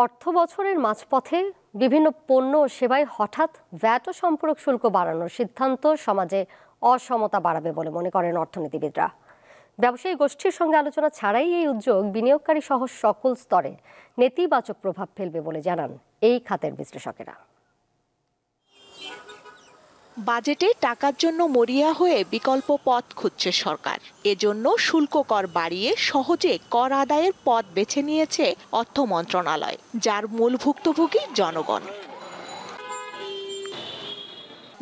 অর্থ বছরের মাঝপথে বিভিন্ন পণ্য ও সেবায় হঠাৎ ভ্যাট ও সম্পূরক শুল্ক বাড়ানোর সিদ্ধান্ত সমাজে অসমতা বাড়াবে বলে মনে করেন অর্থনীতিবিদরা। ব্যবসায়ী গোষ্ঠীর সঙ্গে আলোচনা ছাড়াই এই উদ্যোগ বিনিয়োগকারী সহ সকল স্তরে নেতিবাচক প্রভাব ফেলবে বলে জানান এই খাতের বিশ্লেষকেরা। বাজেটে টাকার জন্য মরিয়া হয়ে বিকল্প পথ খুঁজছে সরকার। এজন্য শুল্ক কর বাড়িয়ে সহজে কর আদায়ের পথ বেছে নিয়েছে অর্থ মন্ত্রণালয়, যার মূল ভুক্তভোগী জনগণ।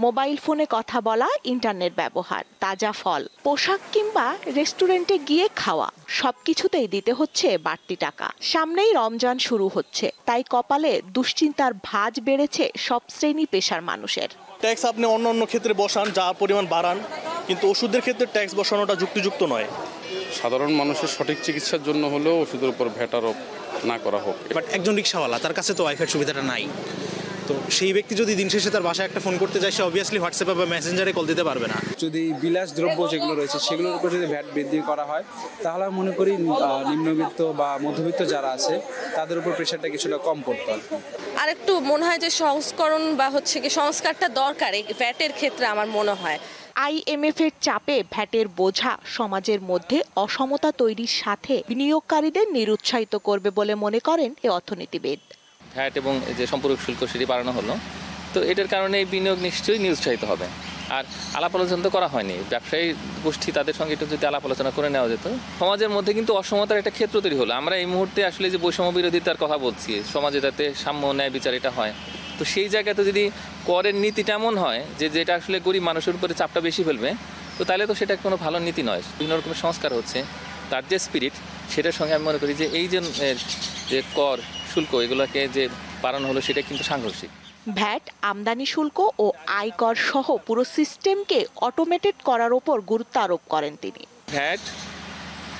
মোবাইল ফোনে কথা বলা, ইন্টারনেট ব্যবহার, তাজা ফল, পোশাক কিংবা রেস্টুরেন্টে গিয়ে খাওয়া, সবকিছুতেই দিতে হচ্ছে বাড়তি টাকা। সামনেই রমজান শুরু হচ্ছে, তাই কপালে দুশ্চিন্তার ভাঁজ বেড়েছে সব শ্রেণী পেশার মানুষের। ট্যাক্স আপনি অন্য ক্ষেত্রে বসান, যা পরিমাণ বাড়ান, কিন্তু ওষুধের ক্ষেত্রে ট্যাক্স বসানোটা যুক্তিযুক্ত নয়। সাধারণ মানুষের সঠিক চিকিৎসার জন্য হলেও ওষুধের উপর ভ্যাট আরোপ না করা হোক। বাট একজন রিক্সাওয়ালা, তার কাছে তো ওয়াইফাই সুবিধাটা নাই, তো সেই ব্যক্তি যদি দিন শেষে তার বাসায় একটা ফোন করতে যায়, সে অবভিয়াসলি হোয়াটসঅ্যাপে বা মেসেঞ্জারে কল দিতে পারবে না। যদি বিলাস দ্রব্য যেগুলো রয়েছে সেগুলোর উপর যদি ভ্যাট বৃদ্ধি করা হয়, তাহলে আমি মনে করি নিম্নবিত্ত বা মধ্যবিত্ত যারা আছে তাদের উপর প্রেশারটা কিছুটা কম পড়তে হবে। আর একটু মনে হয় যে সংস্করণ বা সংস্কারটা দরকার এই ভ্যাটের ক্ষেত্রে আমার মনে হয়। IMF এর চাপে ভ্যাটের বোঝা সমাজের মধ্যে অসমতা তৈরির সাথে বিনিয়োগকারীদের নিরুৎসাহিত করবে বলে মনে করেন এই অর্থনীতিবিদ। ভ্যাট এবং যে সম্পূরক শুল্ক সেটি বাড়ানো হলো, তো এটার কারণে এই বিনিয়োগ নিশ্চয়ই নিরুৎসাহিত হবে। আর আলাপ আলোচনা তো করা হয়নি, ব্যবসায়ী গোষ্ঠী তাদের সঙ্গে একটু যদি আলাপ আলোচনা করে নেওয়া যেত। সমাজের মধ্যে কিন্তু অসমতার একটা ক্ষেত্র তৈরি হলো। আমরা এই মুহূর্তে আসলে যে বৈষম্য বিরোধিতার কথা বলছি, সমাজে যাতে সাম্য ন্যায় বিচার এটা হয়, তো সেই জায়গাতে যদি করের নীতিটা এমন হয় যে যেটা আসলে গরিব মানুষের উপরে চাপটা বেশি ফেলবে, তো তাহলে তো সেটা কোনো ভালো নীতি নয়। বিভিন্ন রকমের সংস্কার হচ্ছে, তার যে স্পিরিট, সেটার সঙ্গে আমি মনে করি যে এই যে কর শুল্ক এগুলোকে যে বাড়ানো হলো, সেটা কিন্তু সাংঘর্ষিক। ভ্যাট, আমদানি শুল্ক ও আয়কর সহ পুরো সিস্টেমকে অটোমেটেড করার উপর গুরুত্ব আরোপ করেন তিনি। ভ্যাট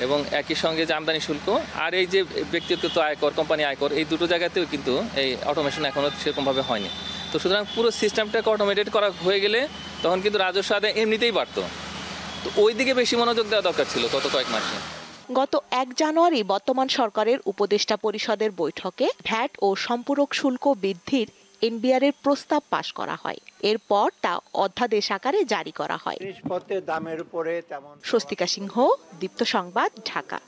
এবং একই সঙ্গে যে আমদানি শুল্ক আর এই যে ব্যক্তিগত আয়কর, কোম্পানি আয়কর, এই দুটো জায়গাতেও কিন্তু এই অটোমেশন এখনও সেরকমভাবে হয়নি। তো সুতরাং পুরো সিস্টেমটাকে অটোমেটেড করা হয়ে গেলে তখন কিন্তু রাজস্ব আদায় এমনিতেই বাড়তো। তো ওই দিকে বেশি মনোযোগ দেওয়া দরকার ছিল গত কয়েক মাসে। গত 1 জানুয়ারি বর্তমান সরকারের উপদেষ্টা পরিষদের বৈঠকে ভ্যাট ও সম্পূরক শুল্ক বৃদ্ধির NBR এর প্রস্তাব পাশ করা হয়। এরপর তা অধ্যাদেশ আকারে জারি করা হয়। স্বস্তিকা সিংহ, দীপ্ত সংবাদ, ঢাকা।